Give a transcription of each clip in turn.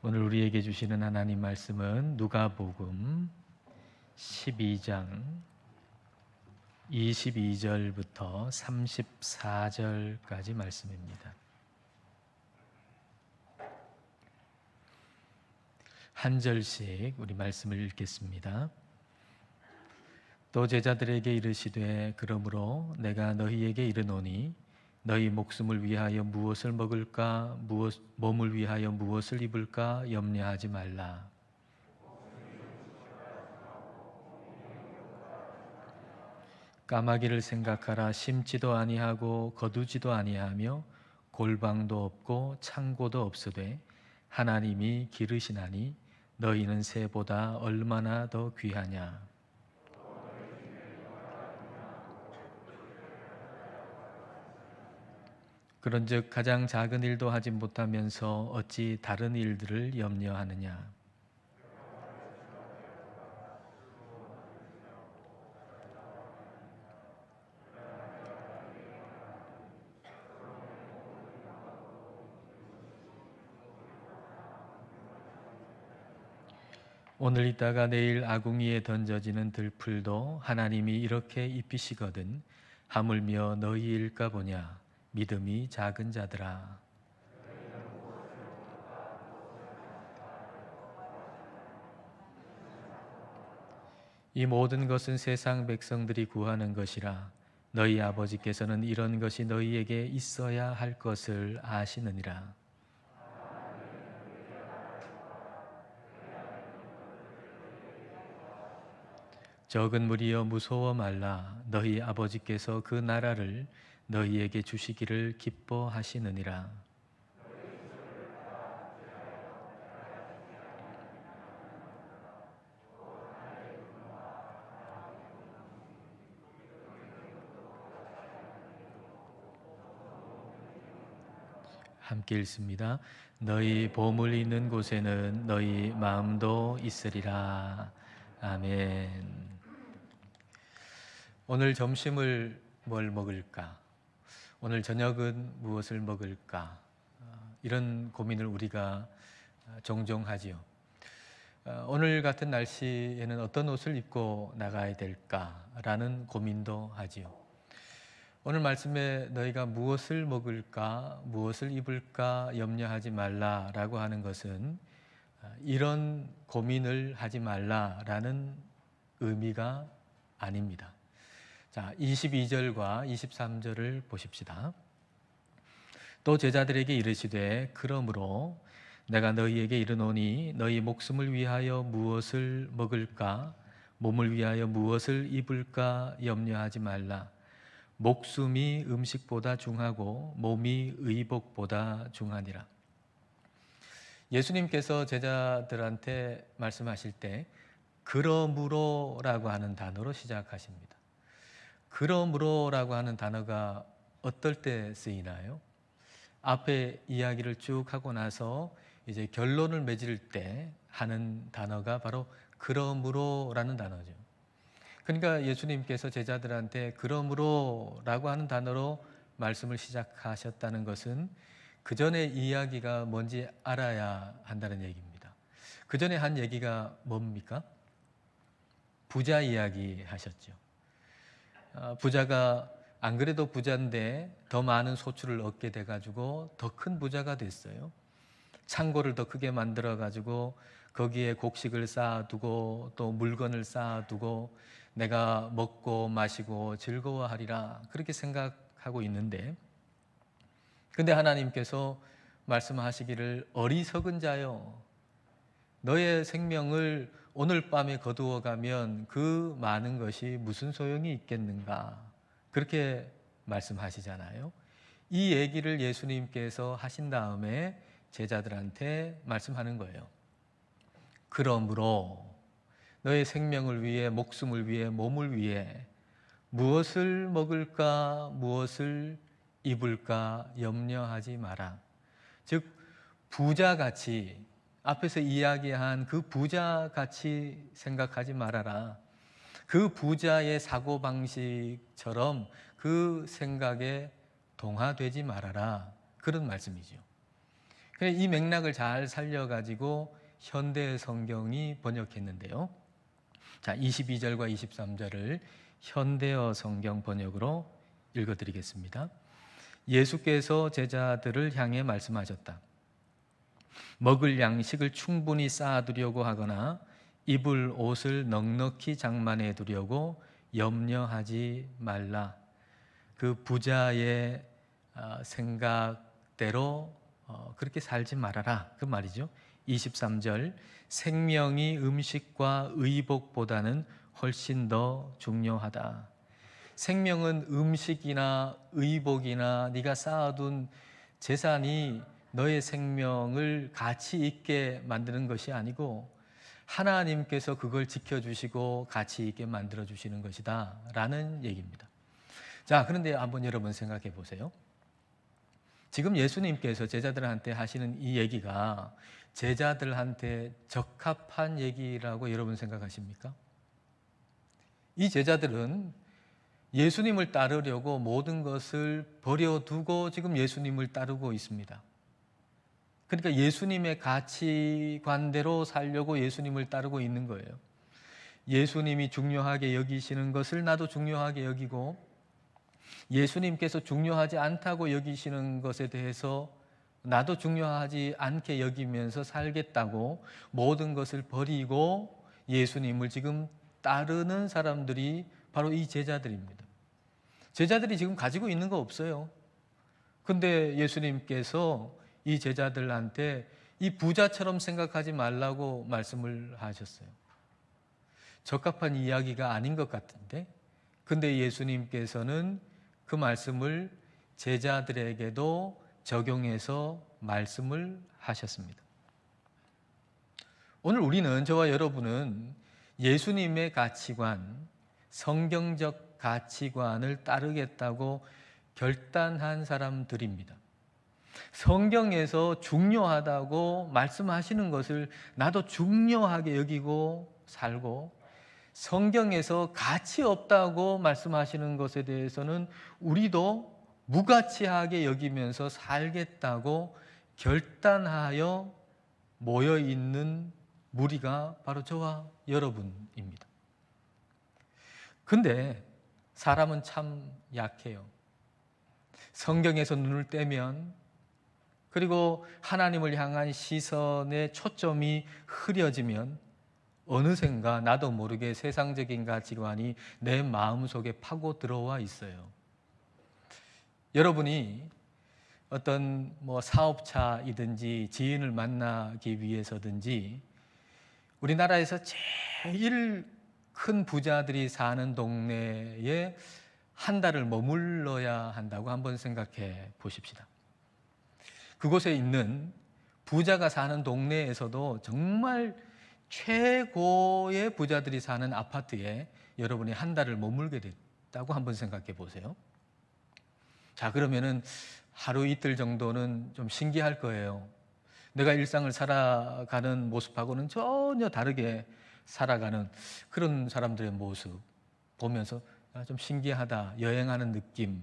오늘 우리에게 주시는 하나님 말씀은 누가복음 12장 22절부터 34절까지 말씀입니다. 한 절씩 우리 말씀을 읽겠습니다. 또 제자들에게 이르시되 그러므로 내가 너희에게 이르노니 너희 목숨을 위하여 무엇을 먹을까 몸을 위하여 무엇을 입을까 염려하지 말라. 까마귀를 생각하라. 심지도 아니하고 거두지도 아니하며 골방도 없고 창고도 없으되 하나님이 기르시나니 너희는 새보다 얼마나 더 귀하냐. 그런즉 가장 작은 일도 하지 못하면서 어찌 다른 일들을 염려하느냐. 오늘 있다가 내일 아궁이에 던져지는 들풀도 하나님이 이렇게 입히시거든 하물며 너희일까 보냐. 믿음이 작은 자들아. 이 모든 것은 세상 백성들이 구하는 것이라. 너희 아버지께서는 이런 것이 너희에게 있어야 할 것을 아시느니라. 적은 무리여 무서워 말라. 너희 아버지께서 그 나라를 너희에게 주시기를 기뻐하시느니라. 함께 읽습니다. 너희 보물 있는 곳에는 너희 마음도 있으리라. 아멘. 오늘 점심을 뭘 먹을까? 오늘 저녁은 무엇을 먹을까? 이런 고민을 우리가 종종 하지요. 오늘 같은 날씨에는 어떤 옷을 입고 나가야 될까라는 고민도 하지요. 오늘 말씀에 너희가 무엇을 먹을까, 무엇을 입을까 염려하지 말라라고 하는 것은 이런 고민을 하지 말라라는 의미가 아닙니다. 자, 22절과 23절을 보십시다. 또 제자들에게 이르시되 그러므로 내가 너희에게 이르노니 너희 목숨을 위하여 무엇을 먹을까 몸을 위하여 무엇을 입을까 염려하지 말라. 목숨이 음식보다 중하고 몸이 의복보다 중하니라. 예수님께서 제자들한테 말씀하실 때 그러므로라고 하는 단어로 시작하십니다. 그러므로라고 하는 단어가 어떨 때 쓰이나요? 앞에 이야기를 쭉 하고 나서 이제 결론을 맺을 때 하는 단어가 바로 그러므로라는 단어죠. 그러니까 예수님께서 제자들한테 그러므로라고 하는 단어로 말씀을 시작하셨다는 것은 그 전에 이야기가 뭔지 알아야 한다는 얘기입니다. 그 전에 한 얘기가 뭡니까? 부자 이야기 하셨죠. 부자가 안 그래도 부자인데 더 많은 소출을 얻게 돼가지고 더 큰 부자가 됐어요. 창고를 더 크게 만들어가지고 거기에 곡식을 쌓아두고 또 물건을 쌓아두고 내가 먹고 마시고 즐거워하리라 그렇게 생각하고 있는데, 근데 하나님께서 말씀하시기를 어리석은 자여 너의 생명을 오늘 밤에 거두어 가면 그 많은 것이 무슨 소용이 있겠는가 그렇게 말씀하시잖아요. 이 얘기를 예수님께서 하신 다음에 제자들한테 말씀하는 거예요. 그러므로 너의 생명을 위해 목숨을 위해 몸을 위해 무엇을 먹을까 무엇을 입을까 염려하지 마라. 즉 부자같이 앞에서 이야기한 그 부자같이 생각하지 말아라. 그 부자의 사고방식처럼 그 생각에 동화되지 말아라. 그런 말씀이죠. 이 맥락을 잘 살려가지고 현대 성경이 번역했는데요. 자, 22절과 23절을 현대어 성경 번역으로 읽어드리겠습니다. 예수께서 제자들을 향해 말씀하셨다. 먹을 양식을 충분히 쌓아두려고 하거나 입을 옷을 넉넉히 장만해 두려고 염려하지 말라. 그 부자의 생각대로 그렇게 살지 말아라, 그 말이죠. 23절, 생명이 음식과 의복보다는 훨씬 더 중요하다. 생명은 음식이나 의복이나 네가 쌓아둔 재산이 너의 생명을 가치 있게 만드는 것이 아니고 하나님께서 그걸 지켜주시고 가치 있게 만들어주시는 것이다 라는 얘기입니다. 자, 그런데 한번 여러분 생각해 보세요. 지금 예수님께서 제자들한테 하시는 이 얘기가 제자들한테 적합한 얘기라고 여러분 생각하십니까? 이 제자들은 예수님을 따르려고 모든 것을 버려두고 지금 예수님을 따르고 있습니다. 그러니까 예수님의 가치관대로 살려고 예수님을 따르고 있는 거예요. 예수님이 중요하게 여기시는 것을 나도 중요하게 여기고, 예수님께서 중요하지 않다고 여기시는 것에 대해서 나도 중요하지 않게 여기면서 살겠다고 모든 것을 버리고 예수님을 지금 따르는 사람들이 바로 이 제자들입니다. 제자들이 지금 가지고 있는 거 없어요. 근데 예수님께서 이 제자들한테 이 부자처럼 생각하지 말라고 말씀을 하셨어요. 적합한 이야기가 아닌 것 같은데, 근데 예수님께서는 그 말씀을 제자들에게도 적용해서 말씀을 하셨습니다. 오늘 우리는, 저와 여러분은 예수님의 가치관, 성경적 가치관을 따르겠다고 결단한 사람들입니다. 성경에서 중요하다고 말씀하시는 것을 나도 중요하게 여기고 살고, 성경에서 가치 없다고 말씀하시는 것에 대해서는 우리도 무가치하게 여기면서 살겠다고 결단하여 모여 있는 무리가 바로 저와 여러분입니다. 근데 사람은 참 약해요. 성경에서 눈을 떼면, 그리고 하나님을 향한 시선의 초점이 흐려지면 어느샌가 나도 모르게 세상적인 가치관이 내 마음속에 파고 들어와 있어요. 여러분이 어떤 사업차이든지 지인을 만나기 위해서든지 우리나라에서 제일 큰 부자들이 사는 동네에 한 달을 머물러야 한다고 한번 생각해 보십시다. 그곳에 있는 부자가 사는 동네에서도 정말 최고의 부자들이 사는 아파트에 여러분이 한 달을 머물게 됐다고 한번 생각해 보세요. 자, 그러면은 하루 이틀 정도는 좀 신기할 거예요. 내가 일상을 살아가는 모습하고는 전혀 다르게 살아가는 그런 사람들의 모습 보면서 좀 신기하다, 여행하는 느낌,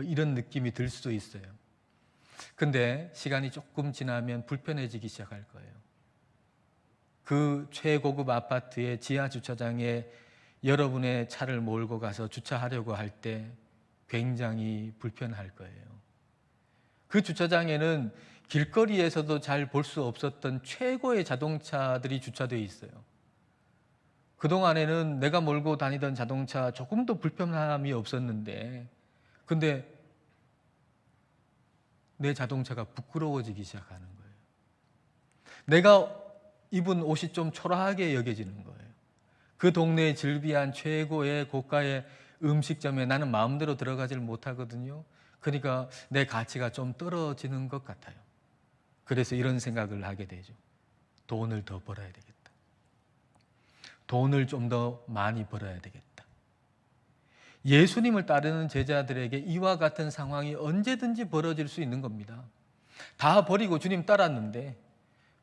이런 느낌이 들 수도 있어요. 근데 시간이 조금 지나면 불편해지기 시작할 거예요. 그 최고급 아파트의 지하 주차장에 여러분의 차를 몰고 가서 주차하려고 할 때 굉장히 불편할 거예요. 그 주차장에는 길거리에서도 잘 볼 수 없었던 최고의 자동차들이 주차되어 있어요. 그동안에는 내가 몰고 다니던 자동차 조금도 불편함이 없었는데, 근데 내 자동차가 부끄러워지기 시작하는 거예요. 내가 입은 옷이 좀 초라하게 여겨지는 거예요. 그 동네의 즐비한 최고의 고가의 음식점에 나는 마음대로 들어가질 못하거든요. 그러니까 내 가치가 좀 떨어지는 것 같아요. 그래서 이런 생각을 하게 되죠. 돈을 더 벌어야 되겠다. 돈을 좀 더 많이 벌어야 되겠다. 예수님을 따르는 제자들에게 이와 같은 상황이 언제든지 벌어질 수 있는 겁니다. 다 버리고 주님 따랐는데,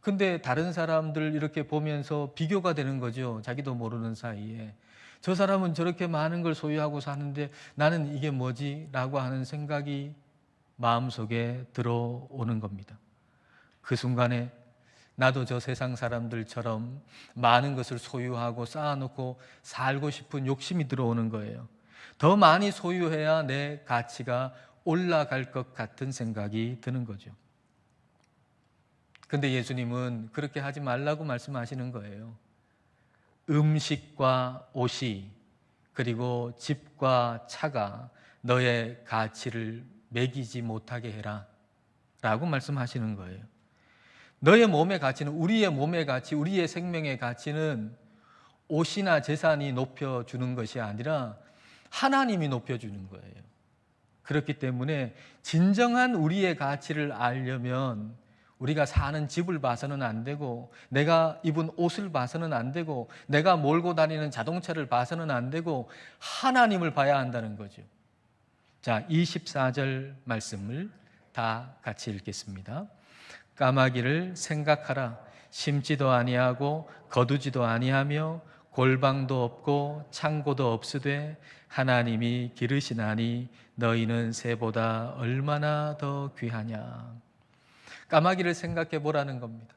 근데 다른 사람들 이렇게 보면서 비교가 되는 거죠. 자기도 모르는 사이에. 저 사람은 저렇게 많은 걸 소유하고 사는데 나는 이게 뭐지? 라고 하는 생각이 마음속에 들어오는 겁니다. 그 순간에 나도 저 세상 사람들처럼 많은 것을 소유하고 쌓아놓고 살고 싶은 욕심이 들어오는 거예요. 더 많이 소유해야 내 가치가 올라갈 것 같은 생각이 드는 거죠. 근데 예수님은 그렇게 하지 말라고 말씀하시는 거예요. 음식과 옷이 그리고 집과 차가 너의 가치를 매기지 못하게 해라 라고 말씀하시는 거예요. 너의 몸의 가치는, 우리의 몸의 가치, 우리의 생명의 가치는 옷이나 재산이 높여주는 것이 아니라 하나님이 높여주는 거예요. 그렇기 때문에 진정한 우리의 가치를 알려면 우리가 사는 집을 봐서는 안 되고, 내가 입은 옷을 봐서는 안 되고, 내가 몰고 다니는 자동차를 봐서는 안 되고, 하나님을 봐야 한다는 거죠. 자, 24절 말씀을 다 같이 읽겠습니다. 까마귀를 생각하라. 심지도 아니하고 거두지도 아니하며 골방도 없고 창고도 없으되 하나님이 기르시나니 너희는 새보다 얼마나 더 귀하냐. 까마귀를 생각해 보라는 겁니다.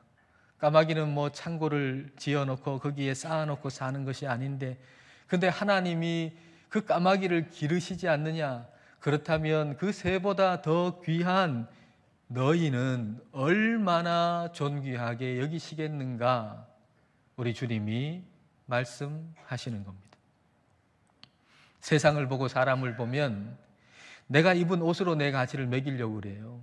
까마귀는 뭐 창고를 지어놓고 거기에 쌓아놓고 사는 것이 아닌데, 근데 하나님이 그 까마귀를 기르시지 않느냐? 그렇다면 그 새보다 더 귀한 너희는 얼마나 존귀하게 여기시겠는가? 우리 주님이 말씀하시는 겁니다. 세상을 보고 사람을 보면 내가 입은 옷으로 내 가치를 매기려고 그래요.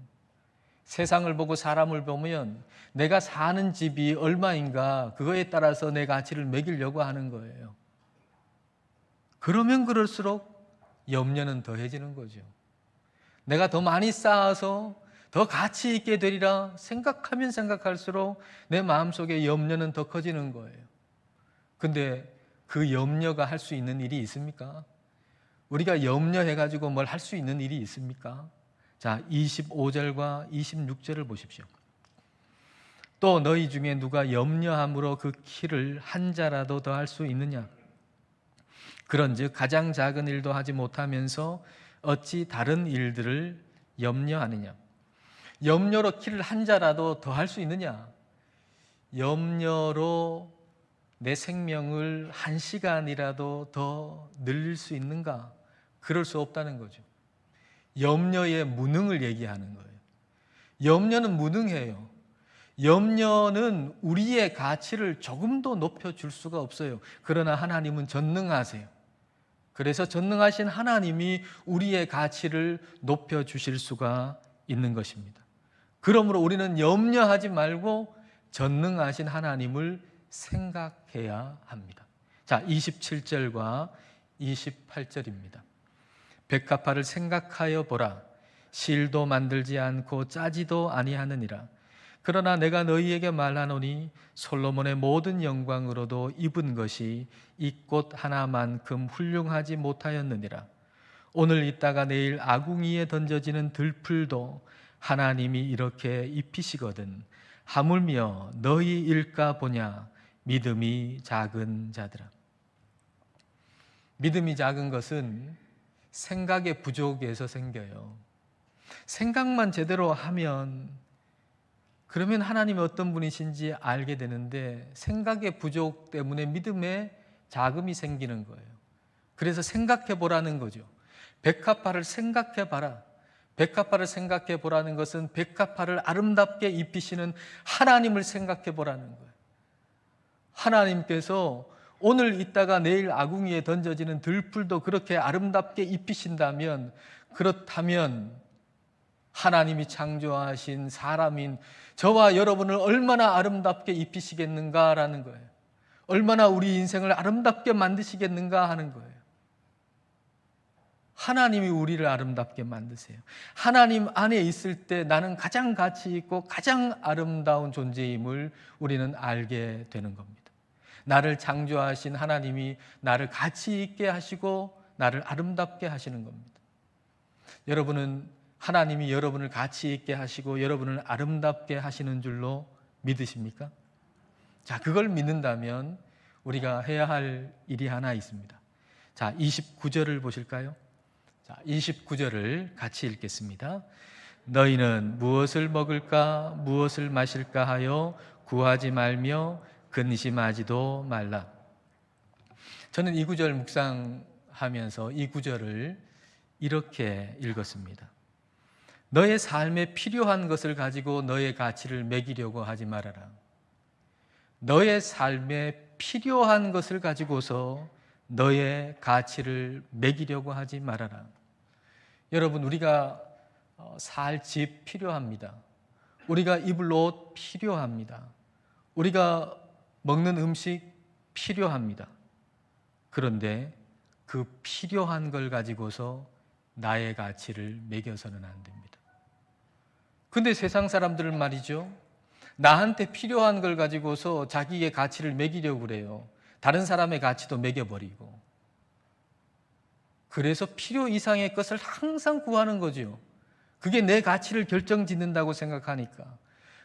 세상을 보고 사람을 보면 내가 사는 집이 얼마인가 그거에 따라서 내 가치를 매기려고 하는 거예요. 그러면 그럴수록 염려는 더해지는 거죠. 내가 더 많이 쌓아서 더 가치 있게 되리라 생각하면 생각할수록 내 마음속에 염려는 더 커지는 거예요. 근데 그 염려가 할 수 있는 일이 있습니까? 우리가 염려해가지고 뭘 할 수 있는 일이 있습니까? 자, 25절과 26절을 보십시오. 또 너희 중에 누가 염려함으로 그 키를 한 자라도 더 할 수 있느냐? 그런즉 가장 작은 일도 하지 못하면서 어찌 다른 일들을 염려하느냐? 염려로 키를 한 자라도 더 할 수 있느냐? 염려로 내 생명을 1시간이라도 더 늘릴 수 있는가? 그럴 수 없다는 거죠. 염려의 무능을 얘기하는 거예요. 염려는 무능해요. 염려는 우리의 가치를 조금도 높여줄 수가 없어요. 그러나 하나님은 전능하세요. 그래서 전능하신 하나님이 우리의 가치를 높여주실 수가 있는 것입니다. 그러므로 우리는 염려하지 말고 전능하신 하나님을 생각해야 합니다. 자, 27절과 28절입니다. 백합화를 생각하여 보라. 실도 만들지 않고 짜지도 아니하느니라. 그러나 내가 너희에게 말하노니 솔로몬의 모든 영광으로도 입은 것이 이 꽃 하나만큼 훌륭하지 못하였느니라. 오늘 있다가 내일 아궁이에 던져지는 들풀도 하나님이 이렇게 입히시거든 하물며 너희 일까 보냐. 믿음이 작은 자들아. 믿음이 작은 것은 생각의 부족에서 생겨요. 생각만 제대로 하면 그러면 하나님이 어떤 분이신지 알게 되는데 생각의 부족 때문에 믿음에 자금이 생기는 거예요. 그래서 생각해 보라는 거죠. 백합화를 생각해 봐라. 백합화를 생각해 보라는 것은 백합화를 아름답게 입히시는 하나님을 생각해 보라는 거예요. 하나님께서 오늘 있다가 내일 아궁이에 던져지는 들풀도 그렇게 아름답게 입히신다면, 그렇다면 하나님이 창조하신 사람인 저와 여러분을 얼마나 아름답게 입히시겠는가라는 거예요. 얼마나 우리 인생을 아름답게 만드시겠는가 하는 거예요. 하나님이 우리를 아름답게 만드세요. 하나님 안에 있을 때 나는 가장 가치 있고 가장 아름다운 존재임을 우리는 알게 되는 겁니다. 나를 창조하신 하나님이 나를 가치 있게 하시고 나를 아름답게 하시는 겁니다. 여러분은 하나님이 여러분을 가치 있게 하시고 여러분을 아름답게 하시는 줄로 믿으십니까? 자, 그걸 믿는다면 우리가 해야 할 일이 하나 있습니다. 자, 29절을 보실까요? 자, 29절을 같이 읽겠습니다. 너희는 무엇을 먹을까 무엇을 마실까 하여 구하지 말며 근심하지도 말라. 저는 이 구절 묵상하면서 이 구절을 이렇게 읽었습니다. 너의 삶에 필요한 것을 가지고 너의 가치를 매기려고 하지 말아라. 너의 삶에 필요한 것을 가지고서 너의 가치를 매기려고 하지 말아라. 여러분, 우리가 살 집 필요합니다. 우리가 입을 옷 필요합니다. 우리가 먹는 음식 필요합니다. 그런데 그 필요한 걸 가지고서 나의 가치를 매겨서는 안 됩니다. 근데 세상 사람들은 말이죠, 나한테 필요한 걸 가지고서 자기의 가치를 매기려고 그래요. 다른 사람의 가치도 매겨버리고. 그래서 필요 이상의 것을 항상 구하는 거죠. 그게 내 가치를 결정짓는다고 생각하니까.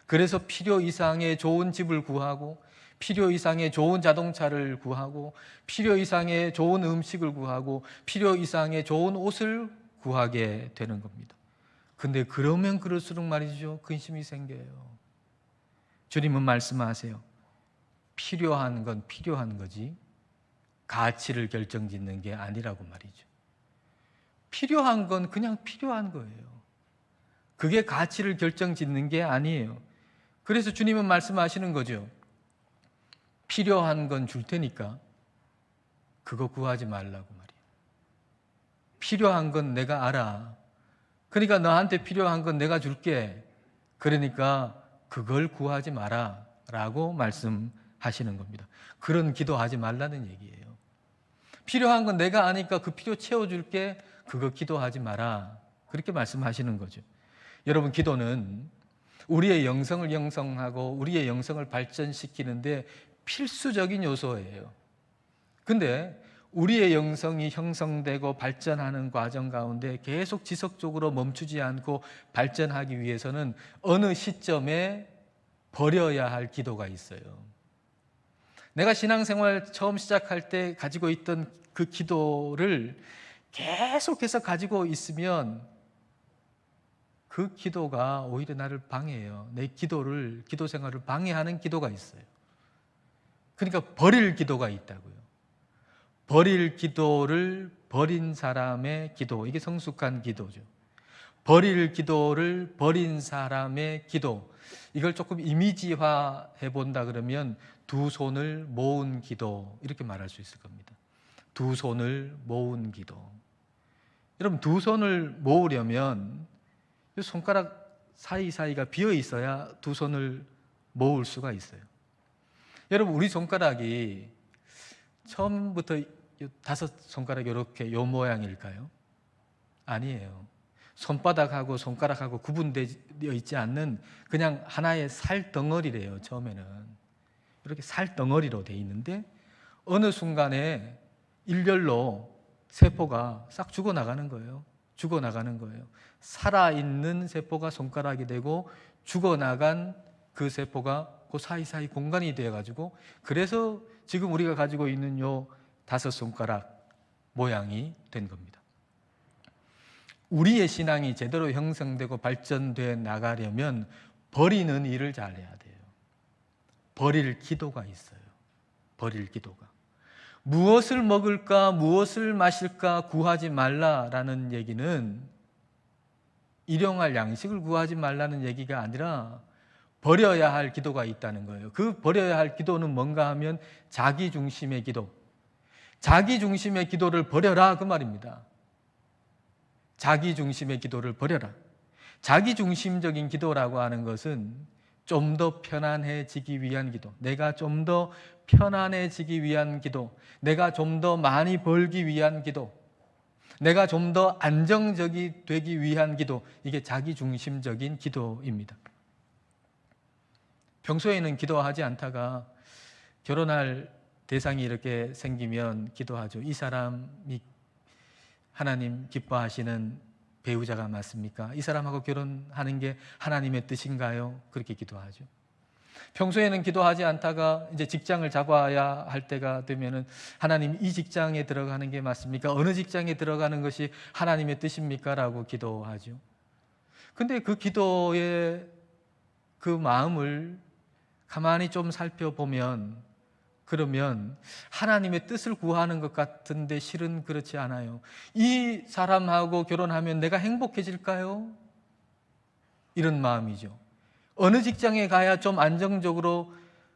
그래서 필요 이상의 좋은 집을 구하고, 필요 이상의 좋은 자동차를 구하고, 필요 이상의 좋은 음식을 구하고, 필요 이상의 좋은 옷을 구하게 되는 겁니다. 근데 그러면 그럴수록 말이죠, 근심이 생겨요. 주님은 말씀하세요. 필요한 건 필요한 거지 가치를 결정짓는 게 아니라고 말이죠. 필요한 건 그냥 필요한 거예요. 그게 가치를 결정짓는 게 아니에요. 그래서 주님은 말씀하시는 거죠. 필요한 건 줄 테니까 그거 구하지 말라고 말이에요. 필요한 건 내가 알아. 그러니까 너한테 필요한 건 내가 줄게. 그러니까 그걸 구하지 마라 라고 말씀하시는 겁니다. 그런 기도하지 말라는 얘기예요. 필요한 건 내가 아니까 그 필요 채워줄게. 그거 기도하지 마라. 그렇게 말씀하시는 거죠. 여러분, 기도는 우리의 영성을 형성하고 우리의 영성을 발전시키는데 필수적인 요소예요. 근데 우리의 영성이 형성되고 발전하는 과정 가운데 계속 지속적으로 멈추지 않고 발전하기 위해서는 어느 시점에 버려야 할 기도가 있어요. 내가 신앙생활 처음 시작할 때 가지고 있던 그 기도를 계속해서 가지고 있으면 그 기도가 오히려 나를 방해해요. 내 기도 생활을 방해하는 기도가 있어요. 그러니까 버릴 기도가 있다고요. 버릴 기도를 버린 사람의 기도, 이게 성숙한 기도죠. 버릴 기도를 버린 사람의 기도, 이걸 조금 이미지화해 본다 그러면 두 손을 모은 기도, 이렇게 말할 수 있을 겁니다. 두 손을 모은 기도. 여러분, 두 손을 모으려면 손가락 사이사이가 비어 있어야 두 손을 모을 수가 있어요. 여러분, 우리 손가락이 처음부터 다섯 손가락 이렇게 요 모양일까요? 아니에요. 손바닥하고 손가락하고 구분되어 있지 않는 그냥 하나의 살덩어리래요. 처음에는 이렇게 살덩어리로 되어 있는데 어느 순간에 일렬로 세포가 싹 죽어나가는 거예요. 죽어나가는 거예요. 살아있는 세포가 손가락이 되고 죽어나간 그 세포가 그 사이사이 공간이 되어가지고, 그래서 지금 우리가 가지고 있는 요 다섯 손가락 모양이 된 겁니다. 우리의 신앙이 제대로 형성되고 발전돼 나가려면 버리는 일을 잘해야 돼요. 버릴 기도가 있어요. 버릴 기도가. 무엇을 먹을까, 무엇을 마실까 구하지 말라라는 얘기는 일용할 양식을 구하지 말라는 얘기가 아니라 버려야 할 기도가 있다는 거예요. 그 버려야 할 기도는 뭔가 하면 자기 중심의 기도. 자기 중심의 기도를 버려라, 그 말입니다. 자기 중심의 기도를 버려라. 자기 중심적인 기도라고 하는 것은 좀 더 편안해지기 위한 기도, 내가 좀 더 편안해지기 위한 기도, 내가 좀 더 많이 벌기 위한 기도, 내가 좀 더 안정적이 되기 위한 기도, 이게 자기 중심적인 기도입니다. 평소에는 기도하지 않다가 결혼할 대상이 이렇게 생기면 기도하죠. 이 사람이 하나님 기뻐하시는 배우자가 맞습니까? 이 사람하고 결혼하는 게 하나님의 뜻인가요? 그렇게 기도하죠. 평소에는 기도하지 않다가 이제 직장을 잡아야 할 때가 되면은 하나님, 이 직장에 들어가는 게 맞습니까? 어느 직장에 들어가는 것이 하나님의 뜻입니까? 라고 기도하죠. 근데 그 기도의 그 마음을 가만히 좀 살펴보면, 그러면 하나님의 뜻을 구하는 것 같은데 실은 그렇지 않아요. 이 사람하고 결혼하면 내가 행복해질까요? 이런 마음이죠. 어느 직장에 가야 좀 안정적으로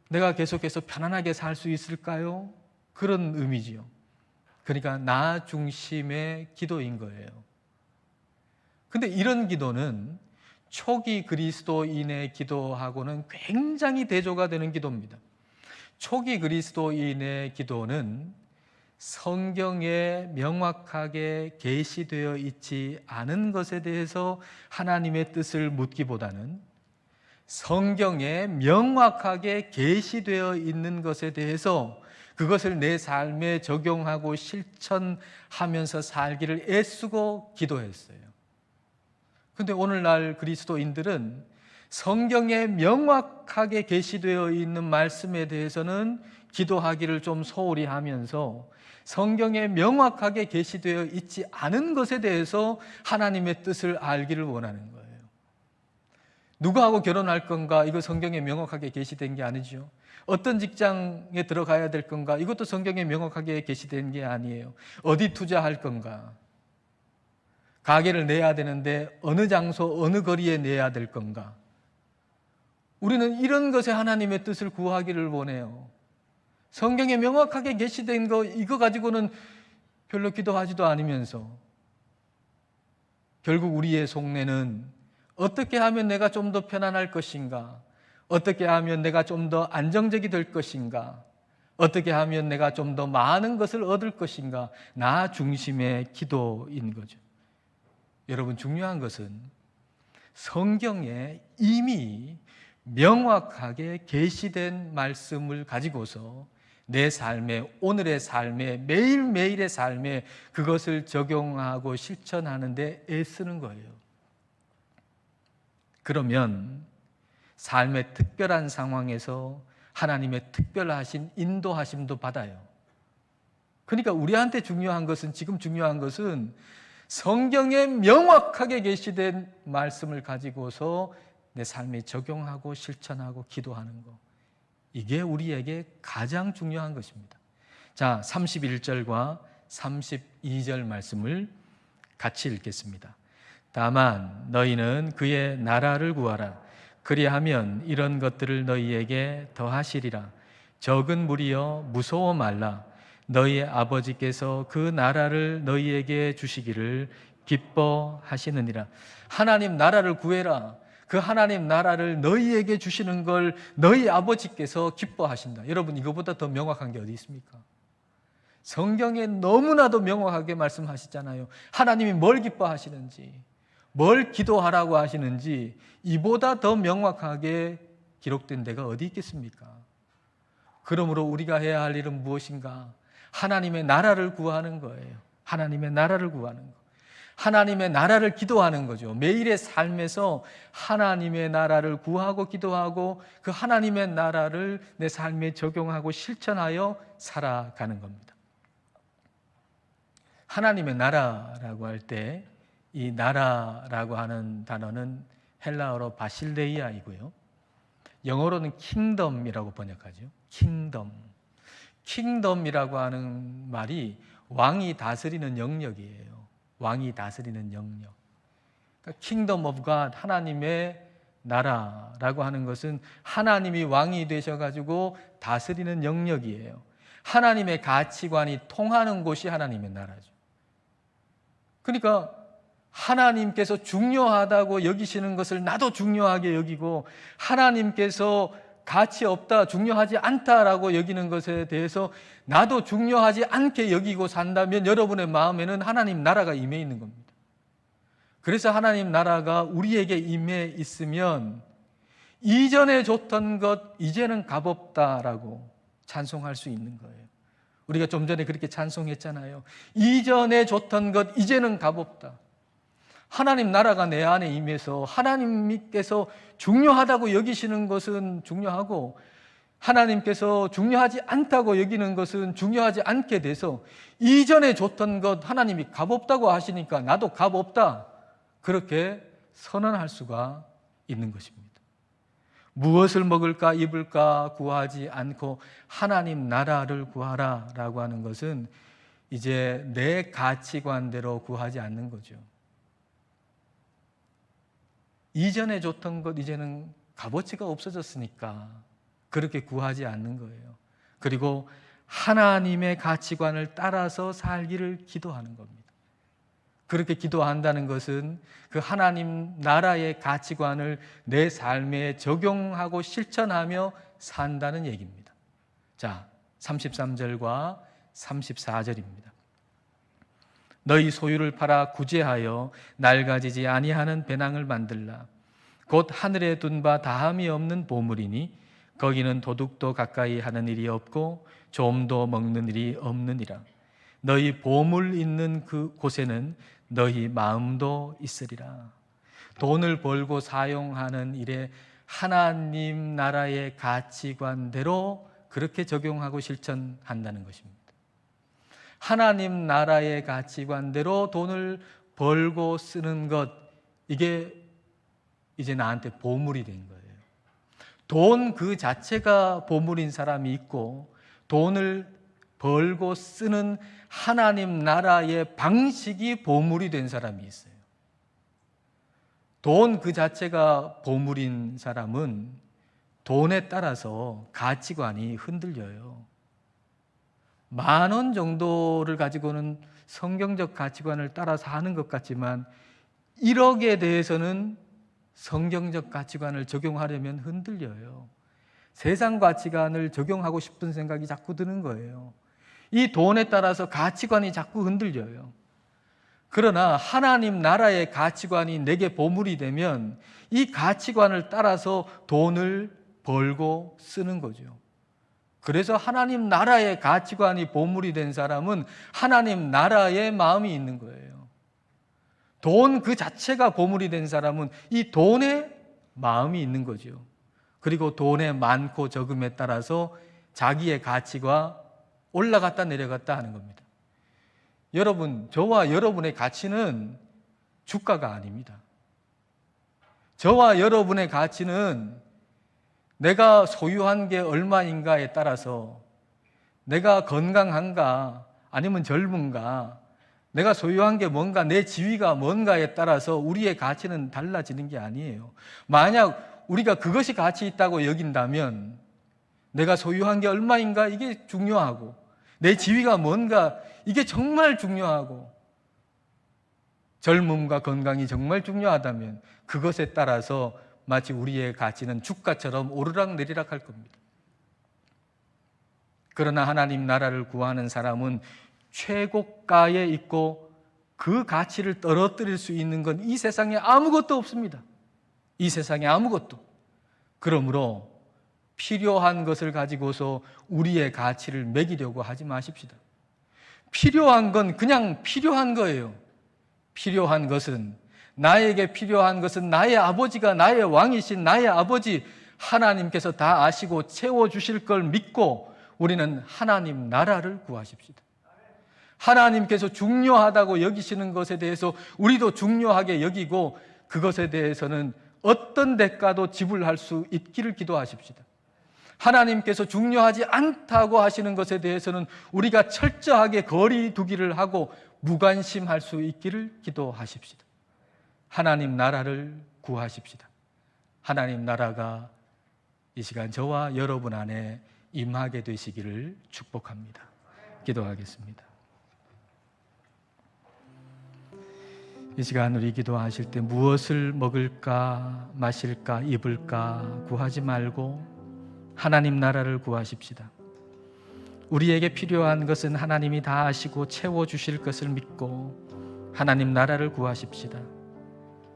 내가 계속해서 편안하게 살 수 있을까요? 그런 의미지요. 그러니까 나 중심의 기도인 거예요. 근데 이런 기도는 초기 그리스도인의 기도하고는 굉장히 대조가 되는 기도입니다. 초기 그리스도인의 기도는 성경에 명확하게 계시되어 있지 않은 것에 대해서 하나님의 뜻을 묻기보다는 성경에 명확하게 계시되어 있는 것에 대해서 그것을 내 삶에 적용하고 실천하면서 살기를 애쓰고 기도했어요. 근데 오늘날 그리스도인들은 성경에 명확하게 계시되어 있는 말씀에 대해서는 기도하기를 좀 소홀히 하면서 성경에 명확하게 계시되어 있지 않은 것에 대해서 하나님의 뜻을 알기를 원하는 거예요. 누구하고 결혼할 건가? 이거 성경에 명확하게 계시된 게 아니죠. 어떤 직장에 들어가야 될 건가? 이것도 성경에 명확하게 계시된 게 아니에요. 어디 투자할 건가? 가게를 내야 되는데 어느 장소, 어느 거리에 내야 될 건가? 우리는 이런 것에 하나님의 뜻을 구하기를 원해요. 성경에 명확하게 계시된 거, 이거 가지고는 별로 기도하지도 않으면서 결국 우리의 속내는 어떻게 하면 내가 좀 더 편안할 것인가? 어떻게 하면 내가 좀 더 안정적이 될 것인가? 어떻게 하면 내가 좀 더 많은 것을 얻을 것인가? 나 중심의 기도인 거죠. 여러분, 중요한 것은 성경에 이미 명확하게 계시된 말씀을 가지고서 내 삶에, 오늘의 삶에, 매일매일의 삶에 그것을 적용하고 실천하는 데 애쓰는 거예요. 그러면 삶의 특별한 상황에서 하나님의 특별하신 인도하심도 받아요. 그러니까 우리한테 중요한 것은, 지금 중요한 것은 성경에 명확하게 계시된 말씀을 가지고서 내 삶에 적용하고 실천하고 기도하는 것, 이게 우리에게 가장 중요한 것입니다. 자, 31절과 32절 말씀을 같이 읽겠습니다. 다만 너희는 그의 나라를 구하라. 그리하면 이런 것들을 너희에게 더하시리라. 적은 무리여 무서워 말라. 너희의 아버지께서 그 나라를 너희에게 주시기를 기뻐하시느니라. 하나님 나라를 구해라. 그 하나님 나라를 너희에게 주시는 걸 너희 아버지께서 기뻐하신다. 여러분, 이거보다 더 명확한 게 어디 있습니까? 성경에 너무나도 명확하게 말씀하시잖아요. 하나님이 뭘 기뻐하시는지, 뭘 기도하라고 하시는지 이보다 더 명확하게 기록된 데가 어디 있겠습니까? 그러므로 우리가 해야 할 일은 무엇인가? 하나님의 나라를 구하는 거예요. 하나님의 나라를 구하는 거. 하나님의 나라를 기도하는 거죠. 매일의 삶에서 하나님의 나라를 구하고 기도하고 그 하나님의 나라를 내 삶에 적용하고 실천하여 살아가는 겁니다. 하나님의 나라라고 할 때 이 나라라고 하는 단어는 헬라어로 바실레이아이고요. 영어로는 킹덤이라고 번역하죠. 킹덤. 킹덤이라고 하는 말이 왕이 다스리는 영역이에요. 왕이 다스리는 영역. 그러니까 킹덤 오브 갓, 하나님의 나라라고 하는 것은 하나님이 왕이 되셔가지고 다스리는 영역이에요. 하나님의 가치관이 통하는 곳이 하나님의 나라죠. 그러니까 하나님께서 중요하다고 여기시는 것을 나도 중요하게 여기고, 하나님께서 가치 없다, 중요하지 않다라고 여기는 것에 대해서 나도 중요하지 않게 여기고 산다면 여러분의 마음에는 하나님 나라가 임해 있는 겁니다. 그래서 하나님 나라가 우리에게 임해 있으면 이전에 줬던 것 이제는 값없다라고 찬송할 수 있는 거예요. 우리가 좀 전에 그렇게 찬송했잖아요. 이전에 줬던 것 이제는 값없다. 하나님 나라가 내 안에 임해서 하나님께서 중요하다고 여기시는 것은 중요하고, 하나님께서 중요하지 않다고 여기는 것은 중요하지 않게 돼서 이전에 줬던 것 하나님이 값없다고 하시니까 나도 값없다, 그렇게 선언할 수가 있는 것입니다. 무엇을 먹을까 입을까 구하지 않고 하나님 나라를 구하라라고 하는 것은 이제 내 가치관대로 구하지 않는 거죠. 이전에 줬던 것 이제는 값어치가 없어졌으니까 그렇게 구하지 않는 거예요. 그리고 하나님의 가치관을 따라서 살기를 기도하는 겁니다. 그렇게 기도한다는 것은 그 하나님 나라의 가치관을 내 삶에 적용하고 실천하며 산다는 얘기입니다. 자, 33절과 34절입니다. 너희 소유를 팔아 구제하여 낡아지지 아니하는 배낭을 만들라. 곧 하늘에 둔 바 다함이 없는 보물이니 거기는 도둑도 가까이 하는 일이 없고 좀도 먹는 일이 없느니라. 너희 보물 있는 그 곳에는 너희 마음도 있으리라. 돈을 벌고 사용하는 일에 하나님 나라의 가치관대로 그렇게 적용하고 실천한다는 것입니다. 하나님 나라의 가치관대로 돈을 벌고 쓰는 것, 이게 이제 나한테 보물이 된 거예요. 돈 그 자체가 보물인 사람이 있고, 돈을 벌고 쓰는 하나님 나라의 방식이 보물이 된 사람이 있어요. 돈 그 자체가 보물인 사람은 돈에 따라서 가치관이 흔들려요. 10,000원 정도를 가지고는 성경적 가치관을 따라서 하는 것 같지만 1억에 대해서는 성경적 가치관을 적용하려면 흔들려요. 세상 가치관을 적용하고 싶은 생각이 자꾸 드는 거예요. 이 돈에 따라서 가치관이 자꾸 흔들려요. 그러나 하나님 나라의 가치관이 내게 보물이 되면 이 가치관을 따라서 돈을 벌고 쓰는 거죠. 그래서 하나님 나라의 가치관이 보물이 된 사람은 하나님 나라의 마음이 있는 거예요. 돈 그 자체가 보물이 된 사람은 이 돈에 마음이 있는 거죠. 그리고 돈의 많고 적음에 따라서 자기의 가치가 올라갔다 내려갔다 하는 겁니다. 여러분, 저와 여러분의 가치는 주가가 아닙니다. 저와 여러분의 가치는 내가 소유한 게 얼마인가에 따라서, 내가 건강한가 아니면 젊은가, 내가 소유한 게 뭔가, 내 지위가 뭔가에 따라서 우리의 가치는 달라지는 게 아니에요. 만약 우리가 그것이 가치 있다고 여긴다면 내가 소유한 게 얼마인가 이게 중요하고, 내 지위가 뭔가 이게 정말 중요하고, 젊음과 건강이 정말 중요하다면 그것에 따라서 마치 우리의 가치는 주가처럼 오르락내리락 할 겁니다. 그러나 하나님 나라를 구하는 사람은 최고가에 있고 그 가치를 떨어뜨릴 수 있는 건 이 세상에 아무것도 없습니다. 이 세상에 아무것도. 그러므로 필요한 것을 가지고서 우리의 가치를 매기려고 하지 마십시다. 필요한 건 그냥 필요한 거예요. 필요한 것은, 나에게 필요한 것은 나의 아버지가 나의 왕이신 나의 아버지 하나님께서 다 아시고 채워주실 걸 믿고 우리는 하나님 나라를 구하십시다. 하나님께서 중요하다고 여기시는 것에 대해서 우리도 중요하게 여기고 그것에 대해서는 어떤 대가도 지불할 수 있기를 기도하십시다. 하나님께서 중요하지 않다고 하시는 것에 대해서는 우리가 철저하게 거리 두기를 하고 무관심할 수 있기를 기도하십시다. 하나님 나라를 구하십시다. 하나님 나라가 이 시간 저와 여러분 안에 임하게 되시기를 축복합니다. 기도하겠습니다. 이 시간 우리 기도하실 때 무엇을 먹을까, 마실까, 입을까 구하지 말고 하나님 나라를 구하십시다. 우리에게 필요한 것은 하나님이 다 아시고 채워주실 것을 믿고 하나님 나라를 구하십시다.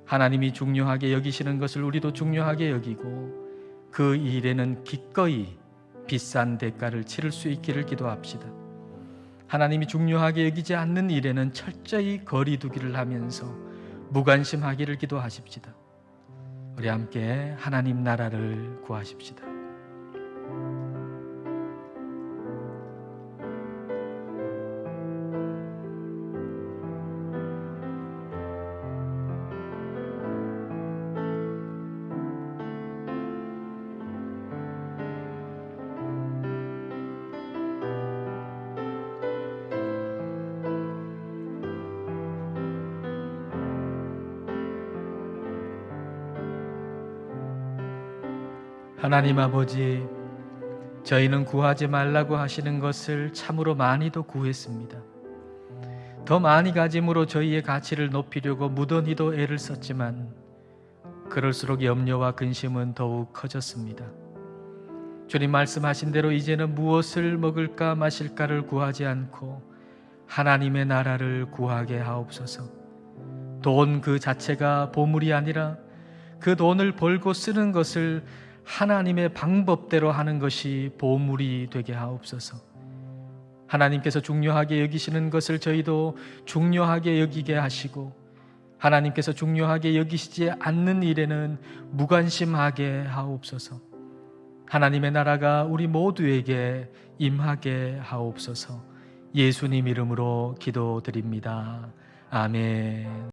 하나님이 중요하게 여기시는 것을 우리도 중요하게 여기고 그 일에는 기꺼이 비싼 대가를 치를 수 있기를 기도합시다. 하나님이 중요하게 여기지 않는 일에는 철저히 거리 두기를 하면서 무관심하기를 기도하십시다. 우리 함께 하나님 나라를 구하십시다. 하나님 아버지, 저희는 구하지 말라고 하시는 것을 참으로 많이도 구했습니다. 더 많이 가짐으로 저희의 가치를 높이려고 무던히도 애를 썼지만 그럴수록 염려와 근심은 더욱 커졌습니다. 주님 말씀하신 대로 이제는 무엇을 먹을까 마실까를 구하지 않고 하나님의 나라를 구하게 하옵소서. 돈 그 자체가 보물이 아니라 그 돈을 벌고 쓰는 것을 하나님의 방법대로 하는 것이 보물이 되게 하옵소서. 하나님께서 중요하게 여기시는 것을 저희도 중요하게 여기게 하시고, 하나님께서 중요하게 여기시지 않는 일에는 무관심하게 하옵소서. 하나님의 나라가 우리 모두에게 임하게 하옵소서. 예수님 이름으로 기도드립니다. 아멘.